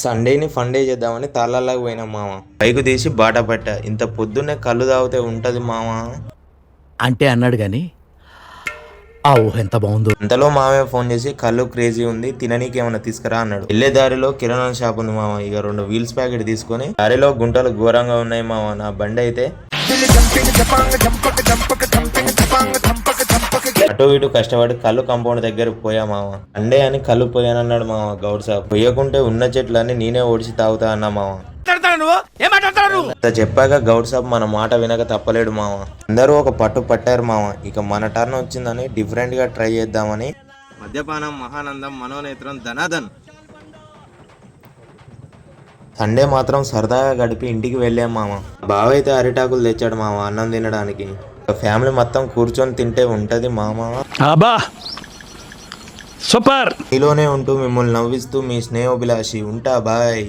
సండేని funday చేద్దామని తాళ్ళలాగా పోయినాం మామ. బైక్ తీసి బాట పట్ట. ఇంత పొద్దున్నే కళ్ళు తాగితే ఉంటది మామ అంటే అన్నాడు గాని ఆ ఊహ ఎంత బాగుందో. అంతలో మామే ఫోన్ చేసి కళ్ళు క్రేజీ ఉంది, తిననీకి ఏమైనా తీసుకురా అన్నాడు. వెళ్లే దారిలో కిరాణా షాప్ ఉంది మామ. ఇక 2 వీల్స్ ప్యాకెట్ తీసుకొని దారిలో గుంటలు ఘోరంగా ఉన్నాయి మామ. నా బండి అయితే అటు ఇటు కష్టపడి కళ్ళు కాంపౌండ్ దగ్గరకు పోయా మామ. అండే అని కళ్ళు పోయానన్నాడు మామ గౌడ్ సాబ్. పోయకుంటే ఉన్న చెట్లన్నీ నేనే ఓడిచి తాగుతా అన్నా మామ. ఇంత చెప్పాక గౌడ్ సాబ్ మన మాట వినక తప్పలేడు మామ. అందరూ ఒక పట్టు పట్టారు మామ. ఇక మన టర్న్ వచ్చిందని డిఫరెంట్ గా ట్రై చేద్దామని మద్యపానం మహానందం మనోనేత్రం ధనాదన్. సండే మాత్రం సరదాగా గడిపి ఇంటికి వెళ్ళాం మామ. బావ అయితే అరిటాకులు తెచ్చాడు మామ అన్నం తినడానికి. ఫ్యామిలీ మొత్తం కూర్చొని తింటే ఉంటది మామ. సూపర్. మీలోనే ఉంటూ మిమ్మల్ని నవ్విస్తూ మీ స్నేహోభిలాషి ఉంటా బాయ్.